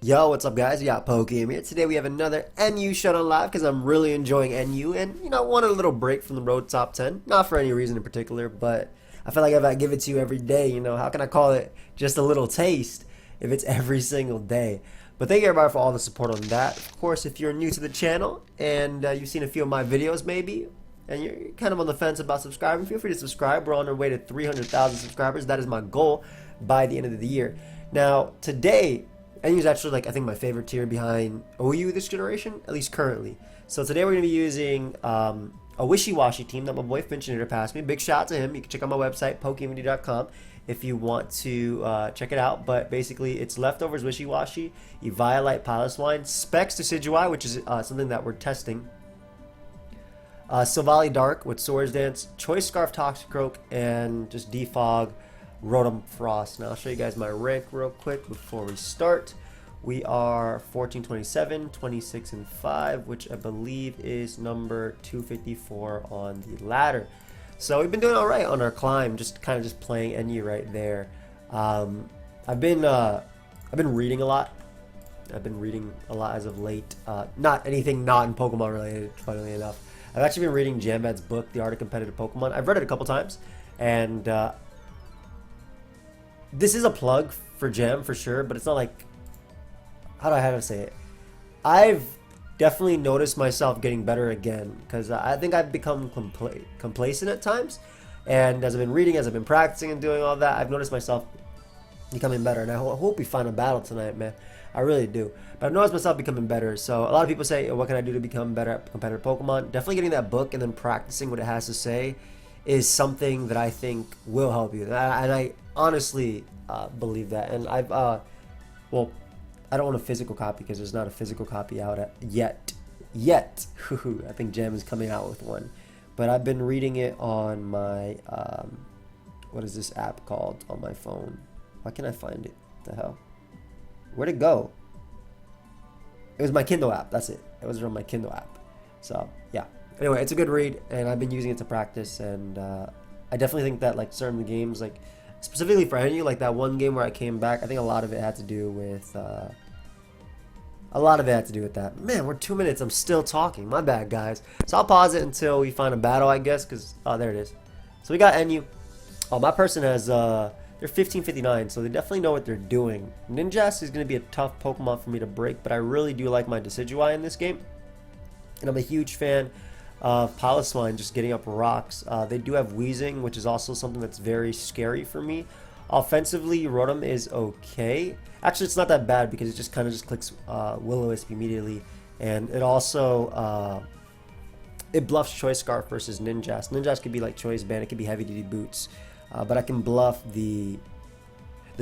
Yo, what's up guys? Yeah, pokeaimMD here. Today we have another NU Showdown live because I'm really enjoying NU and, wanted a little break from the road top 10. Not for any reason in particular, but I feel like if I give it to you every day, how can I call it just a little taste if it's every single day? But thank you everybody for all the support on that. Of course, if you're new to the channel and you've seen a few of my videos maybe, and you're kind of on the fence about subscribing, feel free to subscribe. We're on our way to 300,000 subscribers. That is my goal by the end of the year. Now, today, NU is actually, I think my favorite tier behind OU this generation, at least currently. So today we're going to be using a Wishiwashi team that my boy Finch passed me. Big shout out to him. You can check out my website, pokeaimMD.com, if you want to check it out. But basically, it's Leftovers Wishiwashi, Eviolite Piloswine, Specs Decidueye, which is something that we're testing, Silvally Dark with Swords Dance, Choice Scarf Toxicroak, and just Defog Rotom Frost. Now I'll show you guys my rank real quick before we start. We are 14, 27, 26, and 5, which I believe is number 254 on the ladder. So we've been doing all right on our climb, just playing NU right there. I've been reading a lot. I've been reading a lot as of late. Not anything not in Pokemon related, funnily enough. I've actually been reading Jambat's book, The Art of Competitive Pokemon. I've read it a couple times, and this is a plug for Jam for sure, but it's not like, how do I have to say it? I've definitely noticed myself getting better again because I think I've become complacent at times, and as I've been reading, as I've been practicing and doing all that, I've noticed myself becoming better, and I hope we find a battle tonight, man. I really do. But I've noticed myself becoming better. So a lot of people say, what can I do to become better at competitive Pokemon? Definitely getting that book and then practicing what it has to say is something that I think will help you. And I honestly believe that. And I've, well, I don't want a physical copy because there's not a physical copy out yet. I think Jam is coming out with one. But I've been reading it on my, what is this app called on my phone? Why can't I find it? What the hell? Where'd it go? It was my Kindle app. That's it. It was on my Kindle app. So, yeah. Anyway, it's a good read, and I've been using it to practice, and I definitely think that, certain games, specifically for NU, that one game where I came back, I think a lot of it had to do with, that. Man, we're 2 minutes. I'm still talking. My bad, guys. So I'll pause it until we find a battle, I guess, because, oh, there it is. So we got NU. Oh, my person has, they're 1559, so they definitely know what they're doing. Ninjask is going to be a tough Pokemon for me to break, but I really do like my Decidueye in this game. And I'm a huge fan of Piloswine just getting up rocks. They do have Wheezing, which is also something that's very scary for me. Offensively, Rotom is okay. Actually, it's not that bad because it just kind of just clicks Will-O-Wisp immediately. And it also, it bluffs Choice Scarf versus Ninjask. Ninjask could be like Choice Band, it could be Heavy Duty Boots. But I can bluff the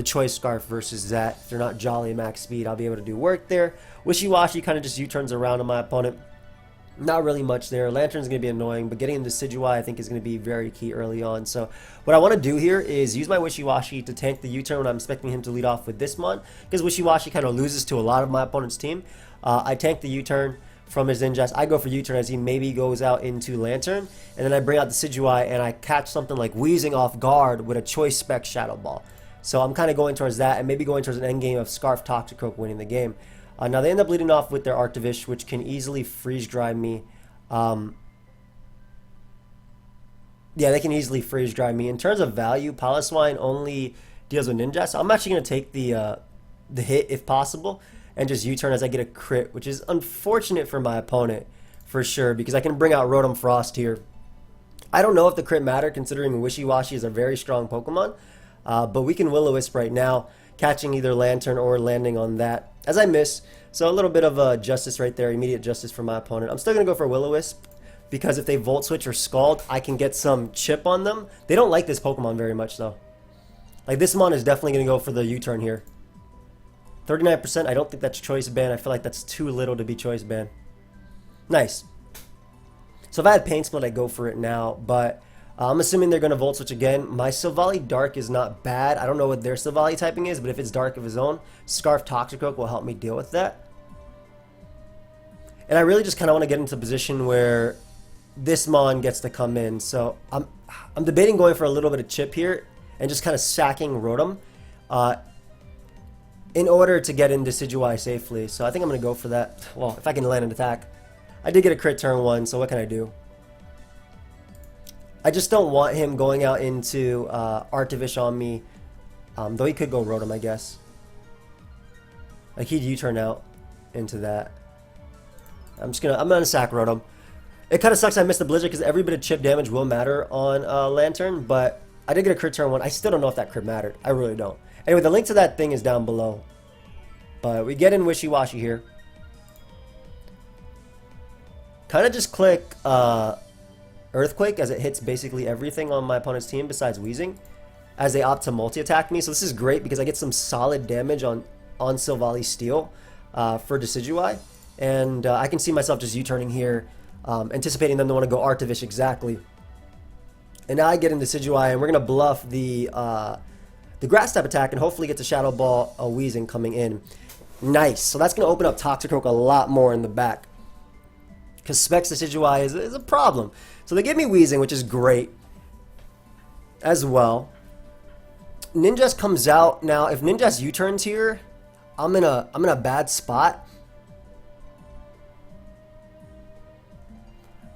Choice Scarf versus that. If they're not Jolly max speed, I'll be able to do work there. Wishiwashi kind of just U-turns around on my opponent. Not really much there. Lantern's going to be annoying, but getting into Decidueye I think is going to be very key early on. So what I want to do here is use my Wishiwashi to tank the U-turn when I'm expecting him to lead off with this mon, because Wishiwashi kind of loses to a lot of my opponent's team. I tank the U-turn from his Ninjask. I go for U-turn as he maybe goes out into Lantern, and then I bring out the Decidueye and I catch something like Wheezing off guard with a Choice Spec Shadow Ball. So I'm kind of going towards that and maybe going towards an end game of Scarf Toxicroak winning the game. Now they end up leading off with their Arctivish, which can easily freeze dry me. Yeah, they can easily freeze dry me. In terms of value, Piloswine only deals with Ninja, so I'm actually going to take the hit if possible and just U-turn as I get a crit, which is unfortunate for my opponent for sure because I can bring out Rotom Frost here. I don't know if the crit matter considering Wishiwashi is a very strong Pokemon, but we can Will-O-Wisp right now, catching either Lantern or landing on that as I miss. So a little bit of justice right there, immediate justice for my opponent. I'm still going to go for Will-O-Wisp because if they Volt Switch or Scald, I can get some chip on them. They don't like this Pokemon very much though. This mon is definitely going to go for the U-turn here. 39%, I don't think that's Choice Band. I feel like that's too little to be Choice Band. Nice. So if I had Pain Split, I'd go for it now, but I'm assuming they're going to Volt Switch again. My Silvally Dark is not bad. I don't know what their Silvally typing is, but if it's Dark of his own, Scarf Toxicroak will help me deal with that. And I really just kind of want to get into a position where this mon gets to come in. So I'm debating going for a little bit of chip here and just kind of sacking Rotom. in order to get into Decidueye safely. So I think I'm going to go for that. Well, if I can land an attack. I did get a crit turn 1, so what can I do? I just don't want him going out into Artivish on me. Though he could go Rotom, I guess. Like he'd U-turn out into that. I'm gonna sack Rotom. It kind of sucks I missed the Blizzard because every bit of chip damage will matter on Lantern, but I did get a crit turn 1. I still don't know if that crit mattered. I really don't. Anyway, the link to that thing is down below. But we get in Wishiwashi here. Kind of just click Earthquake as it hits basically everything on my opponent's team besides Weezing, as they opt to multi-attack me. So this is great because I get some solid damage on Silvally Steel for Decidueye. And I can see myself just U-turning here, anticipating them to want to go Artivish exactly. And now I get into Decidueye, and we're going to bluff the Grass type attack and hopefully get the Shadow Ball Weezing coming in. Nice. So that's going to open up Toxicroak a lot more in the back, because Specs Decidueye is a problem. So they give me Weezing, which is great as well. Ninjask comes out. Now, if Ninjask U-turns here, I'm in a bad spot.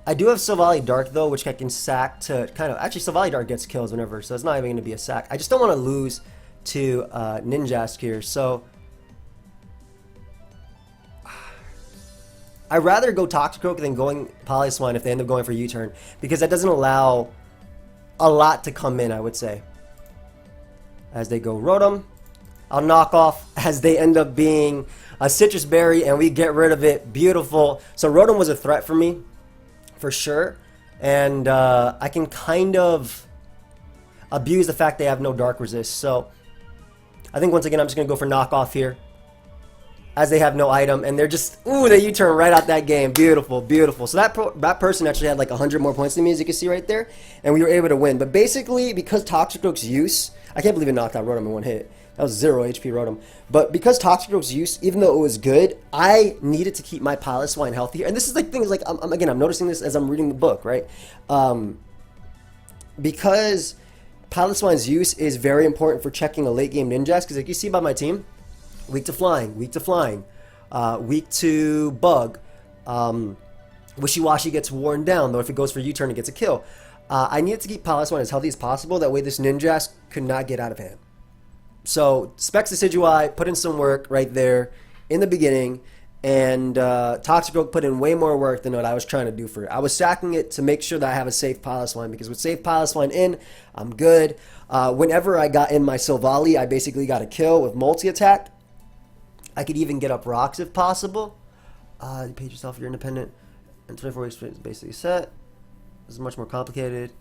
I do have Silvally Dark though, which I can sack to kind of... Actually, Silvally Dark gets kills whenever, so it's not even going to be a sack. I just don't want to lose to Ninjask here, so... I'd rather go Toxicroak than going Polyswine if they end up going for U-turn, because that doesn't allow a lot to come in, I would say. As they go Rotom, I'll knock off as they end up being a Citrus Berry, and we get rid of it. Beautiful. So Rotom was a threat for me, for sure, and I can kind of abuse the fact they have no Dark Resist. So I think once again I'm just going to go for knockoff here, as they have no item, and they're just, ooh, they U-turn right out that game. Beautiful, beautiful. So that person actually had like 100 more points than me, as you can see right there, and we were able to win. But basically, because Toxicroak's use, I can't believe it knocked out Rotom in one hit. That was 0 HP Rotom. But because Toxicroak's use, even though it was good, I needed to keep my Piloswine healthy. And this is like things like, again, I'm noticing this as I'm reading the book, right? Because Piloswine's use is very important for checking a late game Ninjask, because like you see by my team, weak to flying, weak to bug. Wishiwashi gets worn down, though if it goes for U-turn, it gets a kill. I needed to keep Piloswine as healthy as possible, that way this Ninjask could not get out of hand. So, Specs Decidueye put in some work right there in the beginning, and Toxicroak put in way more work than what I was trying to do for it. I was sacking it to make sure that I have a safe Piloswine, because with safe Piloswine in, I'm good. Whenever I got in my Silvally, I basically got a kill with multi-attack. I could even get up rocks if possible. You paid yourself, you're independent, and 24 weeks is basically set. This is much more complicated.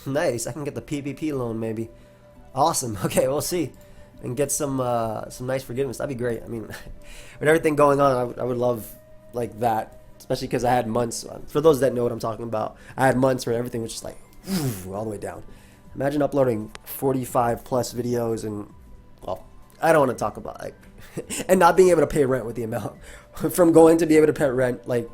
Nice, I can get the PvP loan maybe. Awesome, okay, we'll see. And get some nice forgiveness. That'd be great. I mean, with everything going on, I would love like that, especially because I had months. For those that know what I'm talking about, I had months where everything was just like all the way down. Imagine uploading 45 plus videos and, well, I don't want to talk about like and not being able to pay rent with the amount from going to be able to pay rent like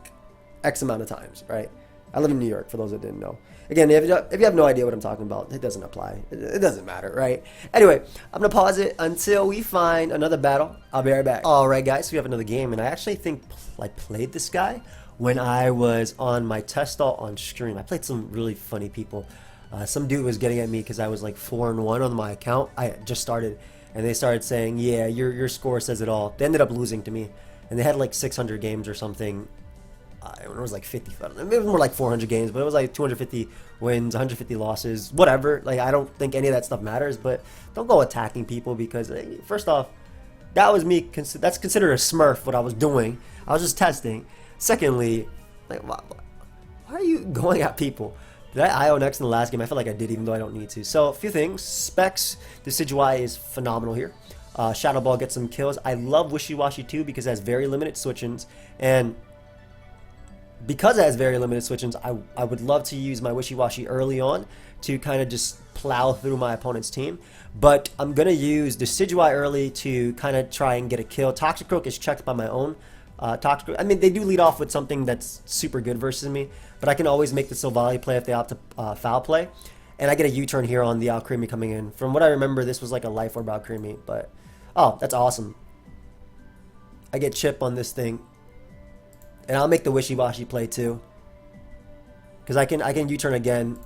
X amount of times, right? I live in New York, for those that didn't know. Again, if you have no idea what I'm talking about, it doesn't apply. It doesn't matter, right? Anyway, I'm going to pause it until we find another battle. I'll be right back. Alright guys, so we have another game, and I actually think I played this guy when I was on my test stall on stream. I played some really funny people. Some dude was getting at me because I was like 4-1 on my account. I just started, and they started saying, yeah, your score says it all. They ended up losing to me, and they had like 600 games or something. It was like 50, it was more like 400 games, but it was like 250 wins, 150 losses, whatever. Like, I don't think any of that stuff matters, but don't go attacking people, because first off, that was me, that's considered a smurf, what I was doing. I was just testing. Secondly, like, why are you going at people? Did I IO next in the last game? I feel like I did, even though I don't need to. So, a few things. Specs, the Decidueye is phenomenal here. Shadow Ball gets some kills. I love Wishiwashi too, because it has very limited switch-ins, and because it has very limited switch-ins, I would love to use my Wishiwashi early on to kind of just plow through my opponent's team. But I'm going to use Decidueye early to kind of try and get a kill. Toxicroak is checked by my own Toxicroak. I mean, they do lead off with something that's super good versus me, but I can always make the Silvally play if they opt to foul play. And I get a U-turn here on the Alcremie coming in. From what I remember, this was like a Life Orb Alcremie, but oh, that's awesome. I get chip on this thing. And I'll make the Wishiwashi play too. Because I can U-turn again.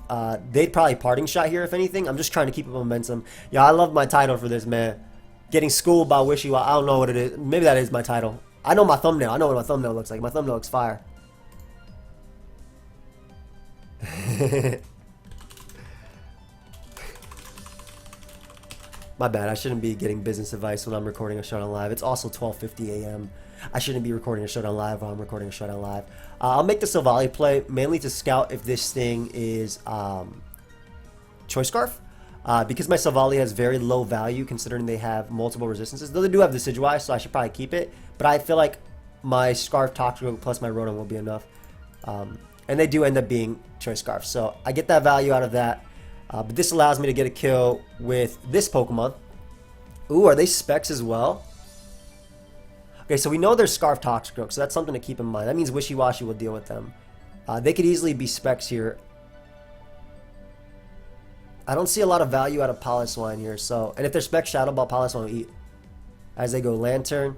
They'd probably parting shot here if anything. I'm just trying to keep up momentum. Yeah, I love my title for this, man. Getting schooled by Wishiwashi. I don't know what it is. Maybe that is my title. I know my thumbnail. I know what my thumbnail looks like. My thumbnail looks fire. My bad. I shouldn't be getting business advice when I'm recording a Showdown live. It's also 12:50 a.m. I shouldn't be recording a Showdown live while I'm recording a Showdown live. I'll make the Silvally play mainly to scout if this thing is Choice Scarf. Because my Silvally has very low value considering they have multiple resistances. Though they do have Decidueye, so I should probably keep it. But I feel like my Scarf Toxic plus my Rotom will be enough. And they do end up being Choice Scarf. So I get that value out of that. But this allows me to get a kill with this Pokemon. Ooh, are they specs as well? Okay, so we know they're Scarf Toxicroak, so that's something to keep in mind. That means Wishiwashi will deal with them. They could easily be specs here. I don't see a lot of value out of Piloswine here, so... And if they're spec Shadow Ball, Piloswine will eat. As they go Lantern.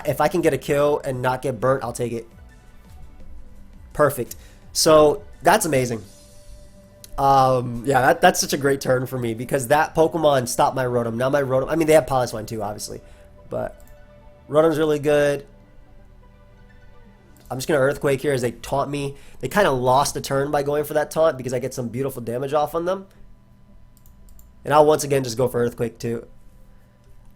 If I can get a kill and not get burnt, I'll take it. Perfect. So, that's amazing. Yeah, that's such a great turn for me because that Pokemon stopped my Rotom. Now my Rotom... I mean, they have Piloswine too, obviously. But... Rotom's really good. I'm just going to Earthquake here as they taunt me. They kind of lost the turn by going for that taunt because I get some beautiful damage off on them. And I'll once again just go for Earthquake too.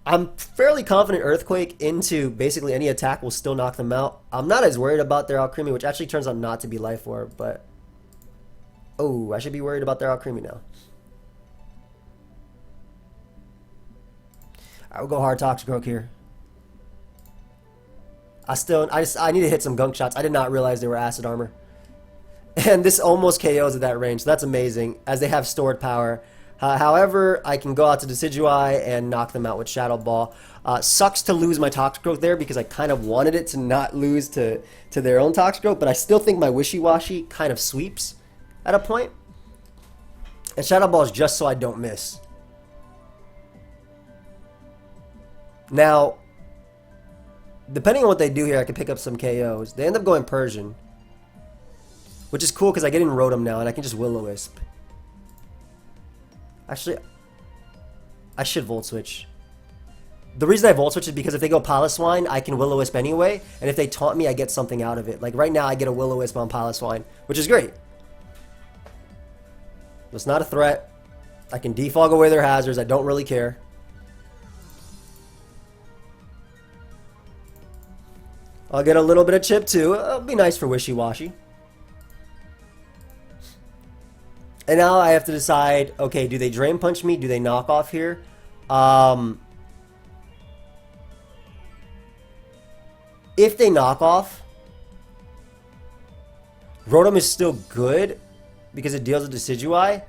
I'm fairly confident Earthquake into basically any attack will still knock them out. I'm not as worried about their Alcremie, which actually turns out not to be Life Orb, but... Oh, I should be worried about their Alcremie now. I will go hard Toxicroak here. I need to hit some gunk shots. I did not realize they were acid armor. And this almost KOs at that range. So that's amazing, as they have stored power. However, I can go out to Decidueye and knock them out with Shadow Ball. Sucks to lose my Toxicroak there because I kind of wanted it to not lose to their own Toxicroak, but I still think my Wishiwashi kind of sweeps at a point. And Shadow Ball is just so I don't miss. Now... Depending on what they do here, I can pick up some KOs. They end up going Persian. Which is cool because I get in Rotom now and I can just Will-O-Wisp. Actually, I should Volt Switch. The reason I Volt Switch is because if they go Piloswine, I can Will-O-Wisp anyway. And if they taunt me, I get something out of it. Like right now, I get a Will-O-Wisp on Piloswine, which is great. It's not a threat. I can defog away their hazards. I don't really care. I'll get a little bit of chip too. It'll be nice for Wishiwashi. And now I have to decide, okay, do they Drain Punch me? Do they knock off here? If they knock off, Rotom is still good because it deals with Decidueye.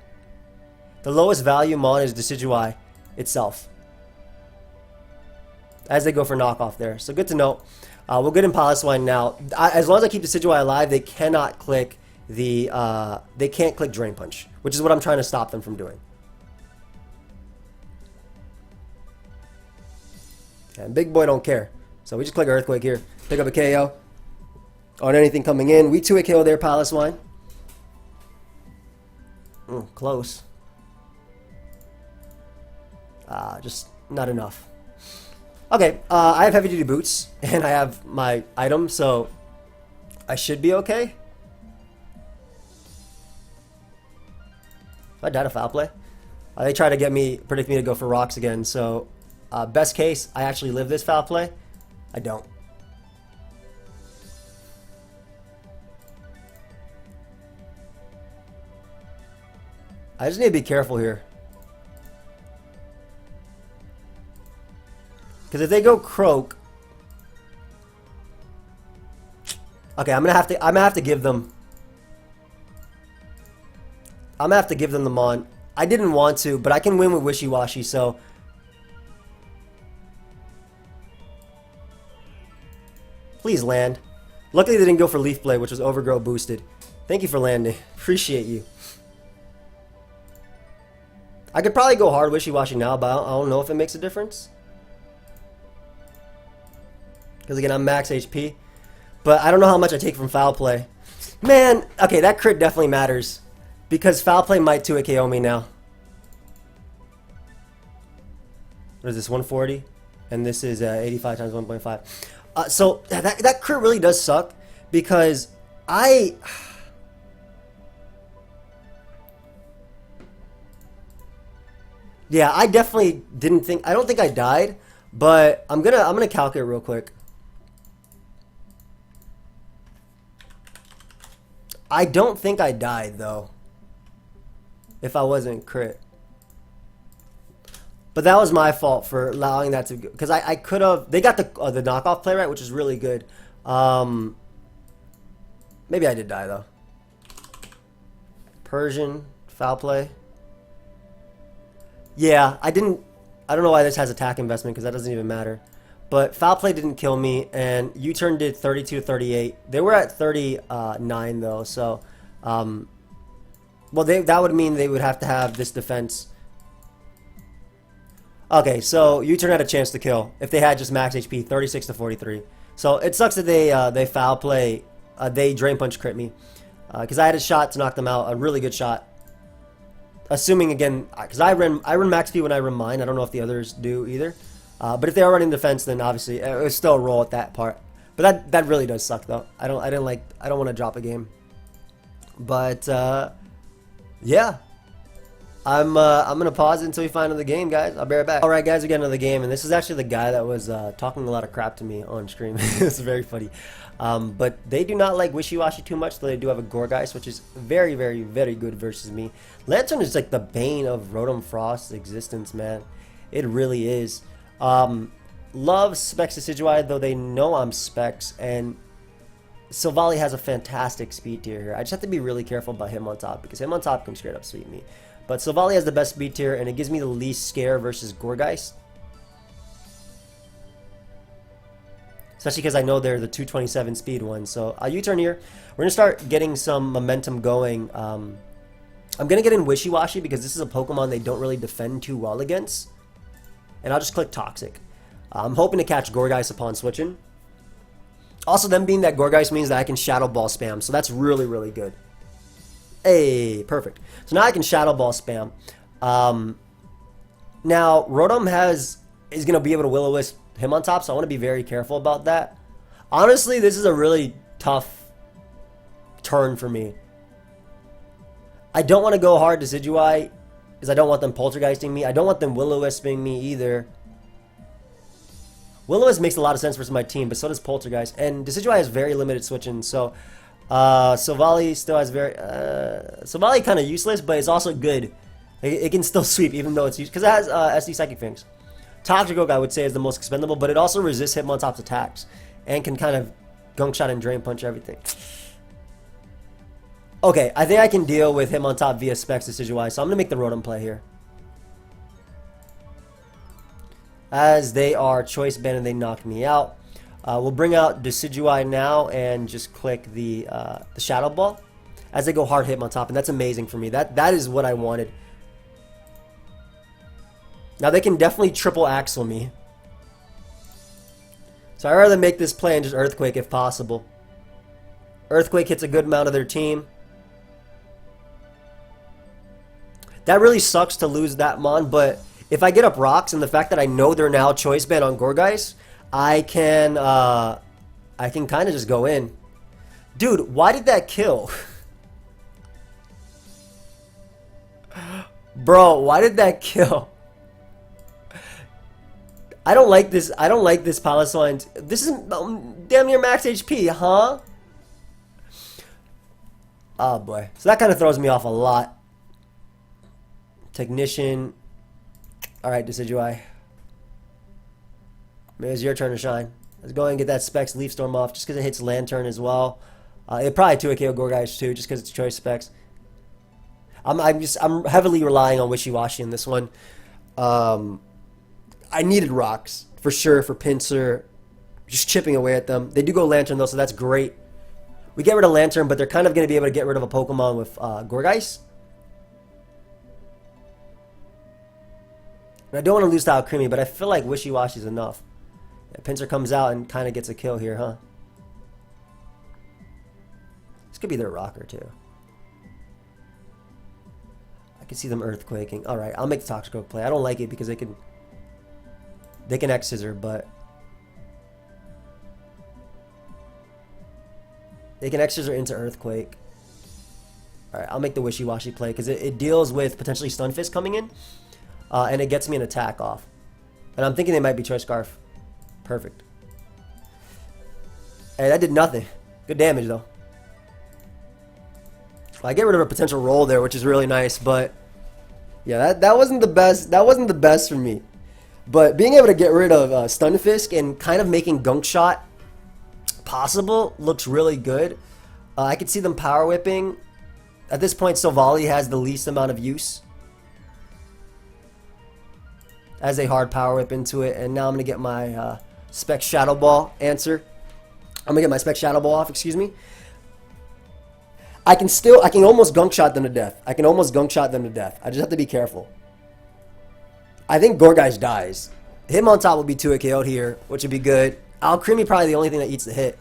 The lowest value mon is Decidueye itself. As they go for knockoff there. So good to know. We'll get in Piloswine now. As long as I keep Decidueye alive, they cannot click the they can't click Drain Punch, which is what I'm trying to stop them from doing. And Big Boy don't care, so we just click Earthquake here, pick up a KO on anything coming in. We 2-hit KO there, Piloswine. Close. Just not enough. Okay, I have heavy duty boots and I have my item, so I should be okay. I died a foul play. They try to predict me to go for rocks again, so best case, I actually live this foul play. I don't. I just need to be careful here. Because if they go Croak, okay, I'm gonna have to give them the Mon. I didn't want to, but I can win with Wishiwashi, so please land. Luckily they didn't go for Leaf Blade, which was Overgrow boosted. Thank you for landing. Appreciate you. I could probably go hard Wishiwashi now, but I don't know if it makes a difference. Because again, I'm max HP. But I don't know how much I take from foul play. Man, okay, that crit definitely matters. Because foul play might 2-hit KO me now. What is this, 140? And this is 85 times 1.5. So that crit really does suck. Because yeah, I definitely didn't think... I don't think I died. But I'm gonna calculate real quick. I don't think I died though. If I wasn't crit. But that was my fault for allowing that to go. Because I could have... They got the knockoff play right, which is really good. Maybe I did die though. Persian, foul play. Yeah, I don't know why this has attack investment because that doesn't even matter. But foul play didn't kill me, and U-turn did 32-38. They were at 39 though, so well, that would mean they would have to have this defense. Okay, so U-turn had a chance to kill if they had just max HP, 36-43. So it sucks that they foul play, they drain punch crit me, because I had a shot to knock them out, a really good shot. Assuming again, because I run max speed when I run mine. I don't know if the others do either. But if they are running defense, then obviously it was still a roll at that part. But that really does suck though. I don't want to drop a game. But yeah, I'm gonna pause it until we find another game, guys. I'll be right back. All right, guys, we got another game, and this is actually the guy that was talking a lot of crap to me on stream. It's very funny. But they do not like Wishiwashi too much, though they do have a Gourgeist, which is very, very, very good versus me. Lantern is like the bane of Rotom Frost's existence, man. It really is. Love Specs Decidueye, though they know I'm Specs, and Silvally has a fantastic speed tier here. I just have to be really careful about him on top, because him on top can straight up sweep me. But Silvally has the best speed tier, and it gives me the least scare versus Gourgeist. Especially because I know they're the 227 speed ones. So U-turn here. We're going to start getting some momentum going. I'm going to get in Wishiwashi because this is a Pokemon they don't really defend too well against. And I'll just click Toxic. I'm hoping to catch Gourgeist upon switching. Also, them being that Gourgeist means that I can Shadow Ball spam. So that's really, really good. Hey, perfect. So now I can Shadow Ball spam. Now, Rotom is going to be able to Will-O-Wisp him on top, so I want to be very careful about that. Honestly, this is a really tough turn for me. I don't want to go hard Decidueye because I don't want them Poltergeisting me. I don't want them Will-O-Wisping me either. Will-O-Wisp makes a lot of sense versus my team, but so does Poltergeist. And Decidueye has very limited switching, so Silvally still has very... Silvally kind of useless, but it's also good. It can still sweep even though it's used because it has SD Psychic Fangs. Toxic Oak, I would say, is the most expendable, but it also resists Hitmontop's attacks and can kind of Gunk Shot and Drain Punch everything. Okay, I think I can deal with Hitmontop via Specs Decidueye, so I'm going to make the Rotom play here. As they are Choice Band and they knocked me out. We'll bring out Decidueye now and just click the Shadow Ball as they go hard Hitmontop, and that's amazing for me. That is what I wanted. Now they can definitely triple axle me. So I'd rather make this play and just Earthquake if possible. Earthquake hits a good amount of their team. That really sucks to lose that Mon, but if I get up rocks and the fact that I know they're now Choice Band on Gourgeist, I can kind of just go in. Dude, why did that kill? Bro, why did that kill? I don't like this. I don't like this Palisade. This is damn near max HP, huh? Oh boy. So that kind of throws me off a lot. Technician. Alright, Decidueye. Maybe it's your turn to shine. Let's go ahead and get that Specs Leaf Storm off just because it hits Lantern as well. It probably 2-hit KO Gourgeist too, just because it's Choice Specs. I'm heavily relying on Wishiwashi in this one. I needed rocks for sure for Pinsir, just chipping away at them. They do go Lantern though, so that's great. We get rid of Lantern, but they're kind of going to be able to get rid of a Pokemon with Gourgeist. And I don't want to lose to Alcremie, but I feel like Wishiwashi is enough. Pincer comes out and kind of gets a kill here, huh? This could be their rocker, too. I can see them earthquaking. Alright, I'll make the Toxic Oak play. I don't like it because they can X scissor, but they can X scissor into earthquake. Alright, I'll make the Wishiwashi play because it deals with potentially Stun Fist coming in. And it gets me an attack off. And I'm thinking they might be Choice Scarf. Perfect. Hey, that did nothing. Good damage, though. I get rid of a potential roll there, which is really nice, but yeah, that wasn't the best. That wasn't the best for me. But being able to get rid of Stunfisk and kind of making Gunk Shot possible looks really good. I could see them power whipping. At this point, Silvally has the least amount of use as a hard power whip into it, and now I'm gonna get my Spec Shadow Ball answer. I'm gonna get my Spec Shadow Ball off. Excuse me. I can almost Gunk Shot them to death. I just have to be careful. I think Gorgeist dies. Him on top will be 2-hit KO'd here, which would be good. Alcremie probably the only thing that eats the hit.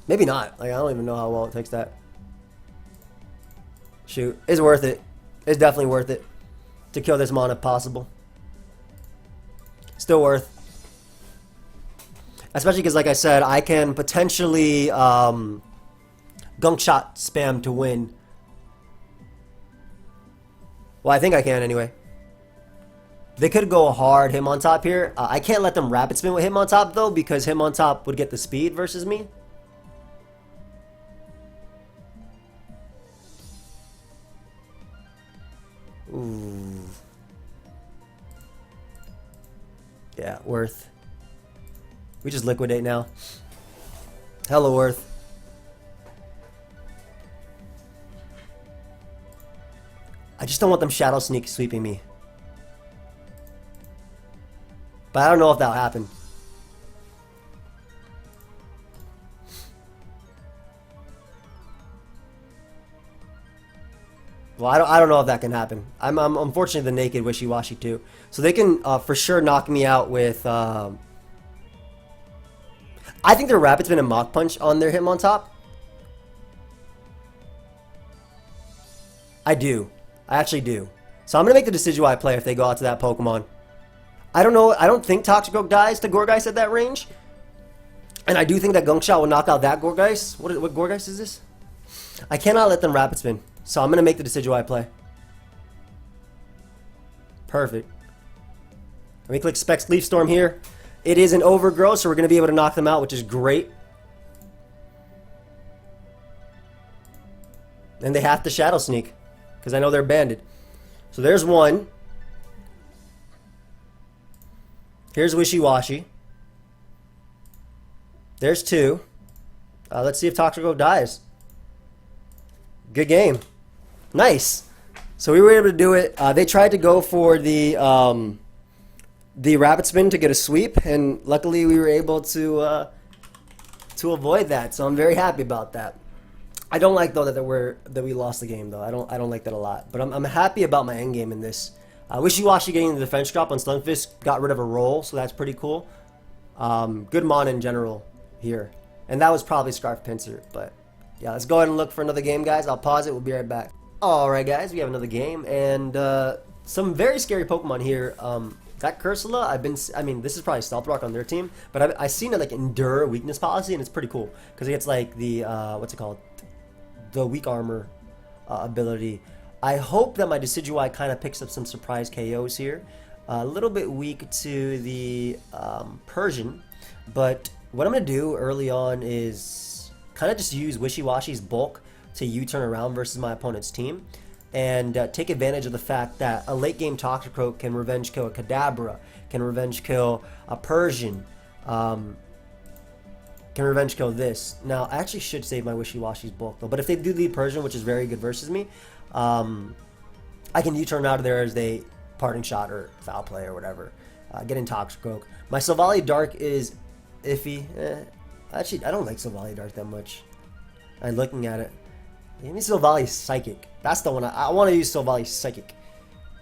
Maybe not. Like, I don't even know how well it takes that. Shoot. It's worth it. It's definitely worth it to kill this mon if possible. Still worth. Especially because, like I said, I can potentially Gunk Shot spam to win. Well, I think I can anyway. They could go hard him on top here. I can't let them rapid spin with him on top though, because him on top would get the speed versus me. Ooh. Yeah, worth. We just liquidate now. Hella worth. I just don't want them Shadow Sneak sweeping me. But I don't know if that'll happen. Well, I don't know if that can happen. I'm unfortunately the naked Wishiwashi too. So they can for sure knock me out with... I think their Rapid Spin and Mach Punch on their him on top. I do. I actually do. So I'm going to make the Decidueye play if they go out to that Pokemon. I don't know. I don't think Toxic Oak dies to Gorgeist at that range. And I do think that Gunk Shot will knock out that Gorgeist. What Gorgeist is this? I cannot let them Rapid Spin. So I'm going to make the Decidueye play. Perfect. Let me click Specs Leaf Storm here. It is an Overgrowth, so we're going to be able to knock them out, which is great. And they have to Shadow Sneak, because I know they're banded. So there's one. Here's Wishiwashi. There's two. Let's see if Toxic Oak dies. Good game. Nice. So we were able to do it. They tried to go for the Rapid Spin to get a sweep, and luckily we were able to avoid that. So I'm very happy about that. I don't like though that we lost the game though. I don't like that a lot. But I'm happy about my end game in this. Wishiwashi getting the defense drop on Stunfisk got rid of a roll, so that's pretty cool. Good mon in general here. And that was probably Scarf Pincer, but yeah, let's go ahead and look for another game, guys. I'll pause it. We'll be right back. Alright, guys, we have another game, and some very scary Pokemon here. That Cursula, I mean, this is probably Stealth Rock on their team, but I've seen it like endure weakness policy, and it's pretty cool because it gets like the what's it called, the weak armor ability. I hope that my Decidueye kind of picks up some surprise KOs here. A little bit weak to the Persian, but what I'm gonna do early on is kind of just use Wishiwashi's bulk to U-turn around versus my opponent's team, and take advantage of the fact that a late game Toxicroak can revenge kill a Kadabra, can revenge kill a Persian, can revenge kill this. Now, I actually should save my Wishiwashi's bulk though, but if they do lead Persian, which is very good versus me, I can U-turn out of there as they Parting Shot or Foul Play or whatever, get in Toxicroak. My Silvally Dark is iffy. Actually, I don't like Silvally Dark that much. I'm looking at it. Give me Silvally Psychic. That's the one I want to use. Silvally Psychic.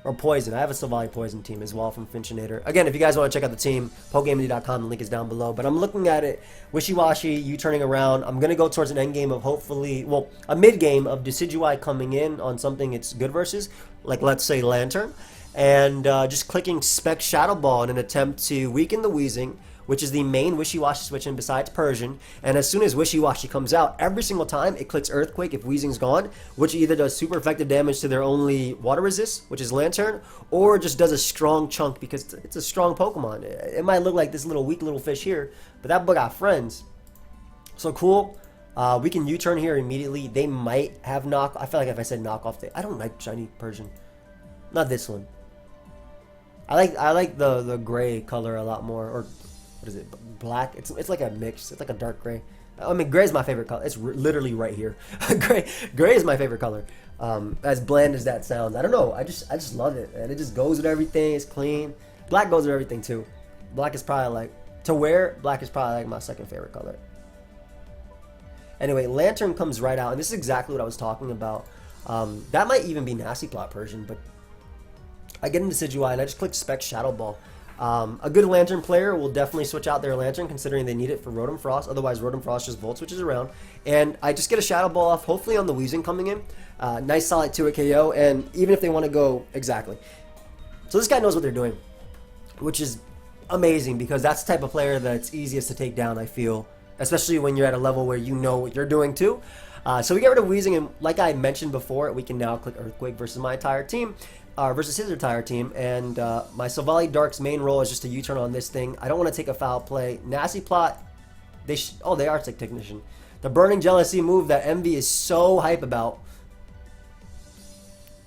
Or Poison. I have a Sylvali Poison team as well from Finchinator. Again, if you guys want to check out the team, pokeaimMD.com, the link is down below. But I'm looking at it, Wishiwashi, you turning around. I'm going to go towards an end game of hopefully, well, a mid game of Decidueye coming in on something it's good versus, like let's say Lantern. And just clicking Spec Shadow Ball in an attempt to weaken the Weezing, which is the main Wishiwashi switch in besides Persian. And as soon as Wishiwashi comes out, every single time it clicks Earthquake if Weezing's gone, which either does super effective damage to their only water resist, which is Lantern, or just does a strong chunk because it's a strong Pokemon. It might look like this little weak little fish here, but that boy got friends. So cool. We can U-turn here immediately. They might have knock. I feel like if I said knock off, I don't like shiny Persian. Not this one. I like the gray color a lot more, or what is it? Black. It's like a mix. It's like a dark gray. I mean, gray is my favorite color. It's literally right here. Gray is my favorite color. As bland as that sounds, I don't know. I just love it, and it just goes with everything. It's clean. Black goes with everything too. Black is probably like to wear. Black is probably like my second favorite color. Anyway, Lantern comes right out, and this is exactly what I was talking about. That might even be Nasty Plot Persian, but I get into Decidueye and I just click Spec Shadow Ball. A good Lantern player will definitely switch out their Lantern considering they need it for Rotom Frost. Otherwise, Rotom Frost just Volt switches around. And I just get a Shadow Ball off, hopefully on the Weezing coming in. Nice solid 2-hit KO, and even if they want to go exactly. So this guy knows what they're doing, which is amazing because that's the type of player that's easiest to take down, I feel. Especially when you're at a level where you know what you're doing too. So we get rid of Weezing, and like I mentioned before, we can now click Earthquake versus my entire team. Versus his entire team, and my Sylvali Dark's main role is just to U-turn on this thing. I don't want to take a foul play. Nasty Plot, they are Tick Technician. The Burning Jealousy move that MV is so hype about.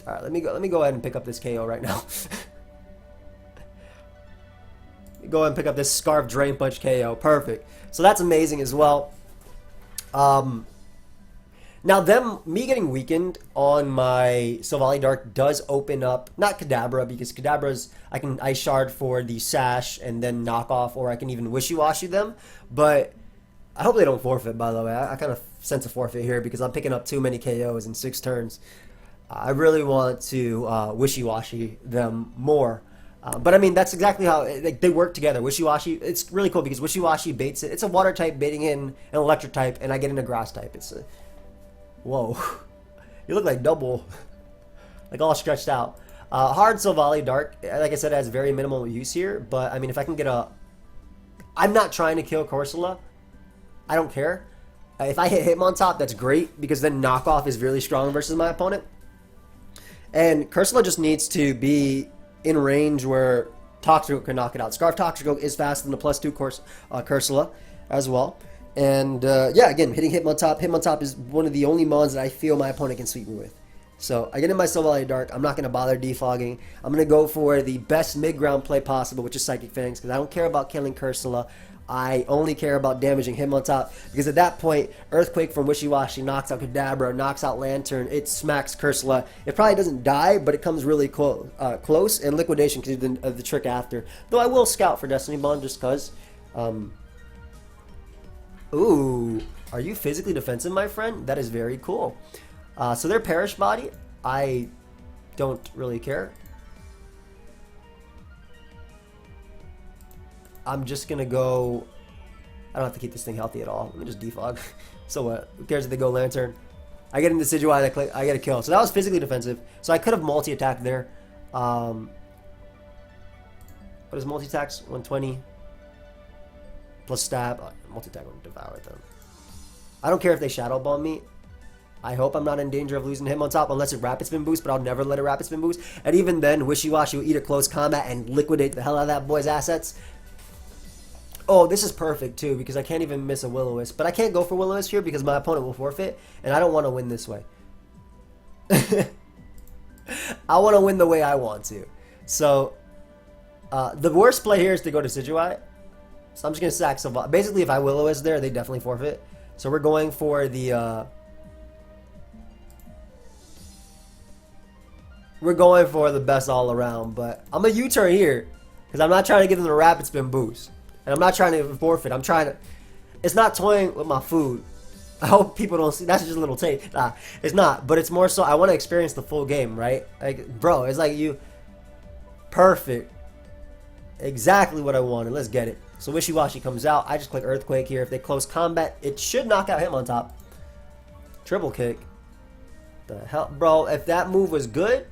All right, let me go ahead and pick up this KO right now. Go ahead and pick up this Scarf Drain Punch KO. Perfect. So that's amazing as well. Now, me getting weakened on my Sylvali Dark does open up, not Kadabra, because Kadabra's, I can Ice Shard for the Sash and then knock off, or I can even Wishiwashi them, but I hope they don't forfeit, by the way. I kind of sense a forfeit here because I'm picking up too many KOs in 6 turns. I really want to Wishiwashi them more. But I mean, that's exactly how they work together. Wishiwashi, it's really cool because Wishiwashi baits it. It's a water type baiting in an electric type, and I get in a grass type. It's a... Whoa. You look like double. Like all stretched out. Hard Sylvali Dark, like I said, has very minimal use here. But I mean, if I can get a... I'm not trying to kill Corsola. I don't care. If I hit Hitmontop, that's great, because then knockoff is really strong versus my opponent. And Corsola just needs to be in range where Toxicroak can knock it out. Scarf Toxicroak is faster than the +2 Corsola as well. And yeah, again, hitting Hitmontop. Hitmontop is one of the only mons that I feel my opponent can sweep me with. So I get in my Sylvali Dark. I'm not going to bother defogging. I'm going to go for the best mid-ground play possible, which is Psychic Fangs, because I don't care about killing Corsola. I only care about damaging Hitmontop, because at that point, Earthquake from Wishiwashi knocks out Kadabra, knocks out Lantern, it smacks Corsola. It probably doesn't die, but it comes really close, and Liquidation can do the trick after. Though I will scout for Destiny Bond just because. Ooh, are you physically defensive, my friend? That is very cool. So their Perish Body, I don't really care. I'm just going to go... I don't have to keep this thing healthy at all. Let me just defog. So what? Who cares if they go Lantern? I get into Decidueye, I get a kill. So that was physically defensive. So I could have multi-attacked there. What is multi-attacks? 120. Plus stab. Multi-attack will devour them. I don't care if they Shadow Ball me. I hope I'm not in danger of losing him on top unless it Rapid Spin boost, but I'll never let a Rapid Spin boost. And even then, Wishiwashi will eat a close combat and liquidate the hell out of that boy's assets. Oh, this is perfect too, because I can't even miss a Will-O-Wisp. But I can't go for Will-O-Wisp here because my opponent will forfeit, and I don't want to win this way. I want to win the way I want to. So, the worst play here is to go to Decidueye. So I'm just going to sack Sylvali. Basically, if I Will-O-Wisp there, they definitely forfeit. So we're going for the... we're going for the best all around, but I'm a U-turn here because I'm not trying to give them the Rapid Spin boost. And I'm not trying to forfeit. I'm trying to... It's not toying with my food. I hope people don't see... That's just a little taste. Nah, it's not. But it's more so I want to experience the full game, right? Like, bro, it's like you... Perfect. Exactly what I wanted. Let's get it. So Wishiwashi comes out. I just click Earthquake here. If they close combat, it should knock out him on top. Triple kick. The hell? Bro, if that move was good...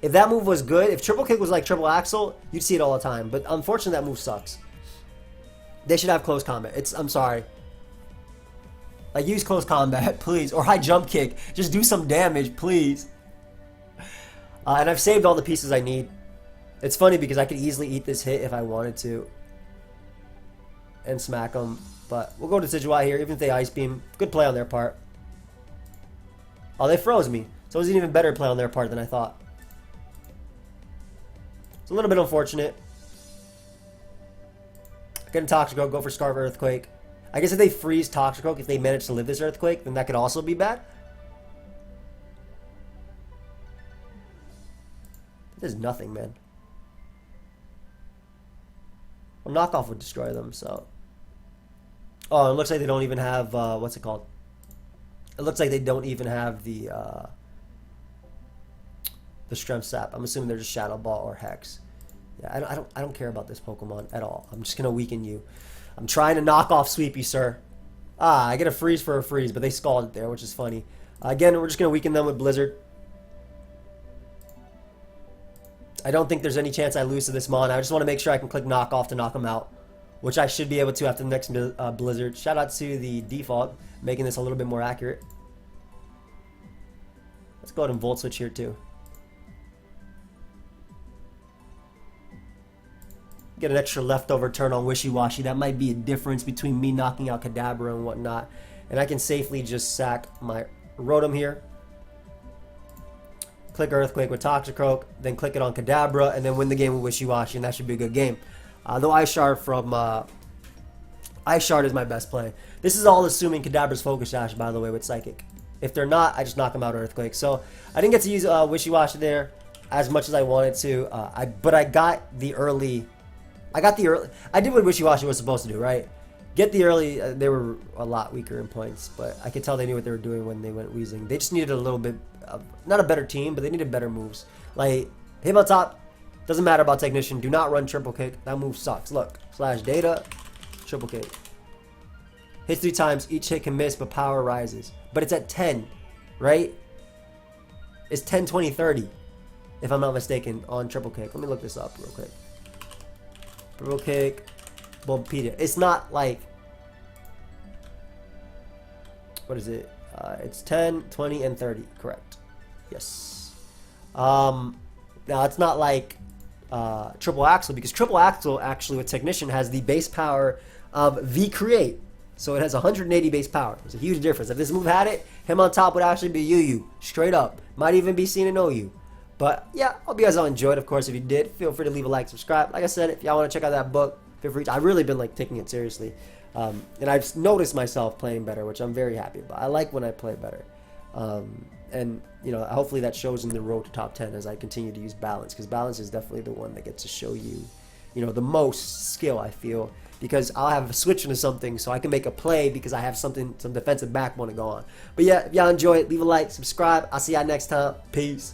If that move was good, if triple kick was like triple axle, you'd see it all the time. But unfortunately, that move sucks. They should have close combat. I'm sorry. Like, use close combat, please. Or high jump kick. Just do some damage, please. And I've saved all the pieces I need. It's funny because I could easily eat this hit if I wanted to. And smack them. But we'll go to Decidueye here, even if they Ice Beam. Good play on their part. Oh, they froze me. So it was an even better play on their part than I thought. It's a little bit unfortunate. Get a Toxicroak, go for Scarf Earthquake. I guess if they freeze Toxicroak, if they manage to live this Earthquake, then that could also be bad. There's nothing, man. Well, Knockoff would destroy them, so... Oh, it looks like they don't even have, what's it called? It looks like they don't even have the Strength Sap. I'm assuming they're just Shadow Ball or Hex. Yeah, I don't care about this Pokemon at all. I'm just gonna weaken you. I'm trying to knock off Sweepy, sir. Ah, I get a freeze for a freeze, but they scalded it there, which is funny. Again, we're just gonna weaken them with Blizzard. I don't think there's any chance I lose to this Mon. I just want to make sure I can click knock off to knock him out, which I should be able to after the next Blizzard. Shout out to the default, making this a little bit more accurate. Let's go ahead and Volt Switch here too. Get an extra leftover turn on Wishiwashi. That might be a difference between me knocking out Kadabra and whatnot. And I can safely just sack my Rotom here. Click Earthquake with Toxicroak, then click it on Kadabra, and then win the game with Wishiwashi, and that should be a good game. Though Ice Shard from Ice Shard is my best play. This is all assuming Kadabra's Focus Sash, by the way, with Psychic. If they're not, I just knock them out Earthquake. So I didn't get to use Wishiwashi there as much as I wanted to, but I got the early. I did what Wishiwashi was supposed to do, right? Get the early. They were a lot weaker in points, but I could tell they knew what they were doing when they went Weezing. They just needed a little bit, not a better team, but they needed better moves. Like, him on top, doesn't matter about Technician. Do not run Triple Kick. That move sucks. Look, slash data, Triple Kick. Hits 3 times. Each hit can miss, but power rises. But it's at 10, right? It's 10, 20, 30, if I'm not mistaken, on Triple Kick. Let me look this up real quick. Triple Kick, Bulbapedia. It's not like, what is it? It's 10, 20, and 30. Correct. Yes. Now, it's not like Triple Axle, because Triple Axle, actually, with Technician, has the base power of V-Create. So it has 180 base power. There's a huge difference. If this move had it, him on top would actually be UU. Straight up. Might even be seen in OU. But yeah, hope you guys all enjoyed. Of course, if you did, feel free to leave a like, subscribe. Like I said, if y'all want to check out that book, feel free to. I've really been like taking it seriously. And I've noticed myself playing better, which I'm very happy about. I like when I play better. And, you know, hopefully that shows in the road to top 10 as I continue to use balance. Because balance is definitely the one that gets to show you, you know, the most skill, I feel. Because I'll have a switch into something so I can make a play because I have something, some defensive backbone to go on. But yeah, if y'all enjoy it, leave a like, subscribe. I'll see y'all next time. Peace.